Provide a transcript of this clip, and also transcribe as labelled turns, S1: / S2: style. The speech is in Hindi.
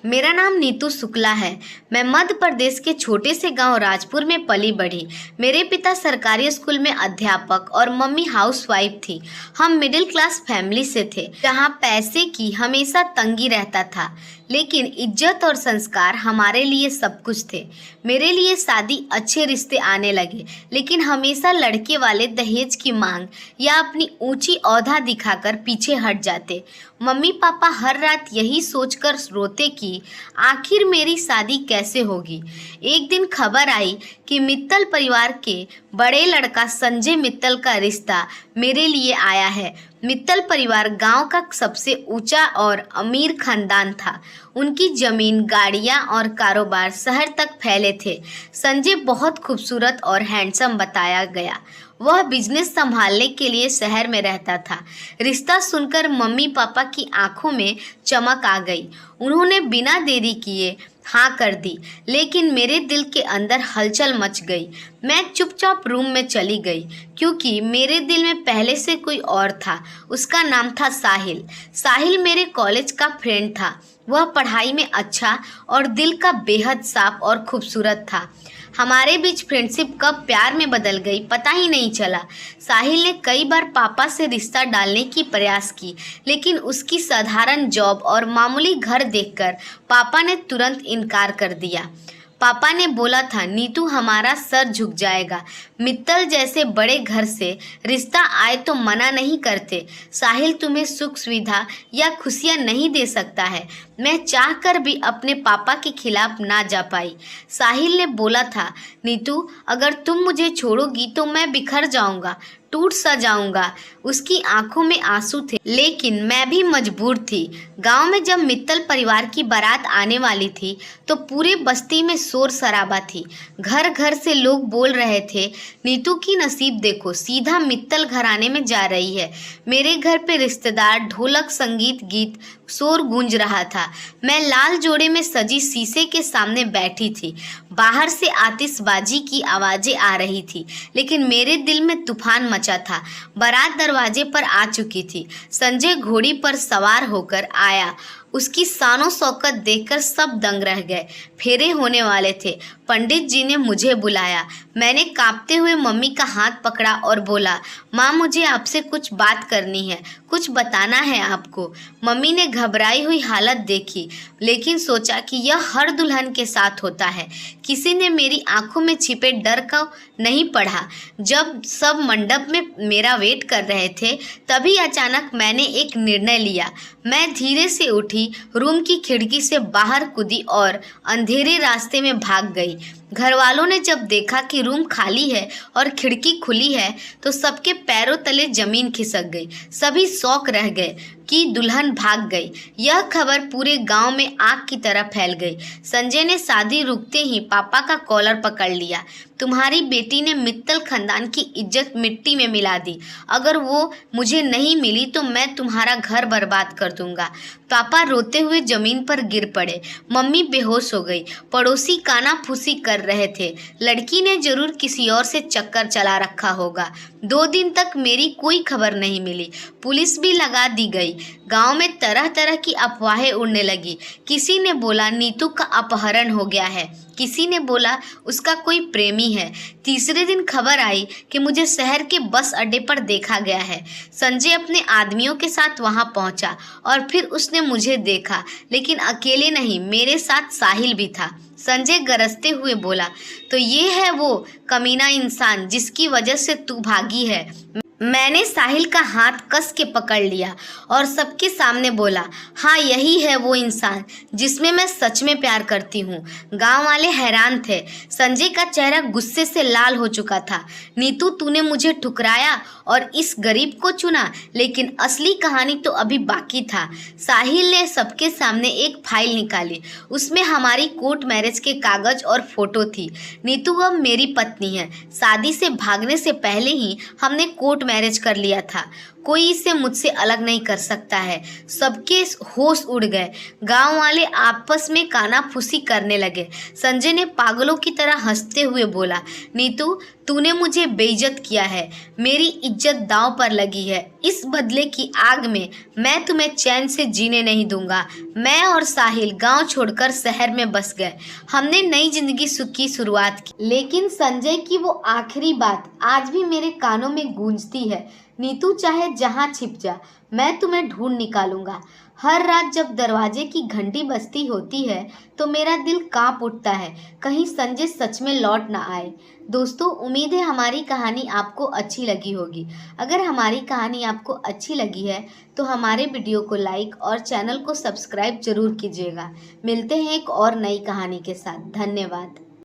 S1: मेरा नाम नीतू शुक्ला है। मैं मध्य प्रदेश के छोटे से गांव राजपुर में पली बढ़ी। मेरे पिता सरकारी स्कूल में अध्यापक और मम्मी हाउसवाइफ थी। हम मिडिल क्लास फैमिली से थे, जहां पैसे की हमेशा तंगी रहता था, लेकिन इज्जत और संस्कार हमारे लिए सब कुछ थे। मेरे लिए शादी अच्छे रिश्ते आने लगे, लेकिन हमेशा लड़के वाले दहेज की मांग या अपनी ऊंची औहदा दिखाकर पीछे हट जाते। मम्मी पापा हर रात यही सोचकर रोते कि आखिर मेरी शादी कैसे होगी। एक दिन खबर आई कि मित्तल परिवार के बड़े लड़का संजय मित्तल का रिश्ता मेरे लिए आया है। मित्तल परिवार गांव का सबसे ऊंचा और अमीर खानदान था। उनकी जमीन, गाड़ियां और कारोबार शहर तक फैले थे। संजय बहुत खूबसूरत और हैंडसम बताया गया। वह बिजनेस संभालने के लिए शहर में रहता था। रिश्ता सुनकर मम्मी पापा की आंखों में चमक आ गई। उन्होंने बिना देरी किए हाँ कर दी, लेकिन मेरे दिल के अंदर हलचल मच गई। मैं चुपचाप रूम में चली गई, क्योंकि मेरे दिल में पहले से कोई और था। उसका नाम था साहिल। साहिल मेरे कॉलेज का फ्रेंड था। वह पढ़ाई में अच्छा और दिल का बेहद साफ और खूबसूरत था। हमारे बीच फ्रेंडशिप कब प्यार में बदल गई पता ही नहीं चला। साहिल ने कई बार पापा से रिश्ता डालने की प्रयास की, लेकिन उसकी साधारण जॉब और मामूली घर देखकर पापा ने तुरंत इनकार कर दिया। पापा ने बोला था, नीतू हमारा सर झुक जाएगा। मित्तल जैसे बड़े घर से रिश्ता आए तो मना नहीं करते। साहिल तुम्हें सुख सुविधा या खुशियां नहीं दे सकता है। मैं चाहकर भी अपने पापा के खिलाफ ना जा पाई। साहिल ने बोला था, नीतू अगर तुम मुझे छोड़ोगी तो मैं बिखर जाऊंगा, टूट सा जाऊंगा। उसकी आंखों में आंसू थे, लेकिन मैं भी मजबूर थी। गांव में जब मित्तल परिवार की बारात आने वाली थी तो पूरे बस्ती में शोर शराबा थी। घर घर से लोग बोल रहे थे, नीतू की नसीब देखो, सीधा मित्तल घराने में जा रही है। मेरे घर पे रिश्तेदार, ढोलक, संगीत, गीत, शोर गूंज रहा था। मैं लाल जोड़े में सजी शीशे के सामने बैठी थी। बाहर से आतिशबाजी की आवाजें आ रही थी, लेकिन मेरे दिल में तूफान मचा था। बारात दरवाजे पर आ चुकी थी। संजय घोड़ी पर सवार होकर आया। उसकी शानो शौकत देखकर सब दंग रह गए। फेरे होने वाले थे। पंडित जी ने मुझे बुलाया। मैंने कांपते हुए मम्मी का हाथ पकड़ा और बोला, माँ मुझे आपसे कुछ बात करनी है, कुछ बताना है आपको। मम्मी ने घबराई हुई हालत देखी, लेकिन सोचा कि यह हर दुल्हन के साथ होता है। किसी ने मेरी आंखों में छिपे डर को नहीं पढ़ा। जब सब मंडप में मेरा वेट कर रहे थे, तभी अचानक मैंने एक निर्णय लिया। मैं धीरे से उठी, रूम की खिड़की से बाहर कूदी और अंधेरे रास्ते में भाग गई। घर वालों ने जब देखा कि रूम खाली है और खिड़की खुली है, तो सबके पैरों तले जमीन खिसक गई। सभी शौक रह गए कि दुल्हन भाग गई। यह खबर पूरे गांव में आग की तरह फैल गई। संजय ने शादी रुकते ही पापा का कॉलर पकड़ लिया। तुम्हारी बेटी ने मित्तल खानदान की इज्जत मिट्टी में मिला दी। अगर वो मुझे नहीं मिली तो मैं तुम्हारा घर बर्बाद कर दूंगा। पापा रोते हुए जमीन पर गिर पड़े। मम्मी बेहोश हो गई। पड़ोसी कानाफूसी कर रहे थे। लड़की ने जरूर किसी और से चक्कर चला रखा होगा। 2 दिन तक मेरी कोई खबर नहीं मिली। पुलिस भी लगा दी गई। गांव में तरह तरह की अफवाहें उड़ने लगी। किसी ने बोला नीतू का अपहरण हो गया है, किसी ने बोला उसका कोई प्रेमी है। तीसरे दिन खबर आई कि मुझे शहर के बस अड्डे पर देखा गया है। संजय अपने आदमियों के साथ वहां पहुंचा और फिर उसने मुझे देखा, लेकिन अकेले नहीं, मेरे साथ साहिल भी था। संजय गरजते हुए बोला, तो ये है वो कमीना इंसान जिसकी वजह से तू भागी है। मैंने साहिल का हाथ कस के पकड़ लिया और सबके सामने बोला, हाँ यही है वो इंसान जिसमें मैं सच में प्यार करती हूँ। गांव वाले हैरान थे। संजय का चेहरा गुस्से से लाल हो चुका था। नीतू तूने मुझे ठुकराया और इस गरीब को चुना, लेकिन असली कहानी तो अभी बाकी था। साहिल ने सबके सामने एक फाइल निकाली। उसमें हमारी कोर्ट मैरिज के कागज और फोटो थी। नीतू अब मेरी पत्नी है। शादी से भागने से पहले ही हमने कोर्ट मैरिज कर लिया था। कोई इसे मुझसे अलग नहीं कर सकता है। सबके होश उड़ गए। गांव वाले आपस में कानाफूसी करने लगे। संजय ने पागलों की तरह हंसते हुए बोला, नीतू, तूने मुझे बेइज्जत किया है। मेरी इज्जत दांव पर लगी है। इस बदले की आग में मैं तुम्हें चैन से जीने नहीं दूंगा। मैं और साहिल गांव छोड़कर शहर में बस गए। हमने नई जिंदगी की शुरुआत की। लेकिन संजय की वो आखिरी बात आज भी मेरे कानों में गूंजती है, नीतू, चाहे जहां छिप जा, मैं तुम्हें ढूंढ निकालूंगा। हर रात जब दरवाजे की घंटी बजती होती है तो मेरा दिल कांप उठता है, कहीं संजय सच में लौट ना आए। दोस्तों, उम्मीद है हमारी कहानी आपको अच्छी लगी होगी। अगर हमारी कहानी आपको अच्छी लगी है तो हमारे वीडियो को लाइक और चैनल को सब्सक्राइब जरूर कीजिएगा। मिलते हैं एक और नई कहानी के साथ। धन्यवाद।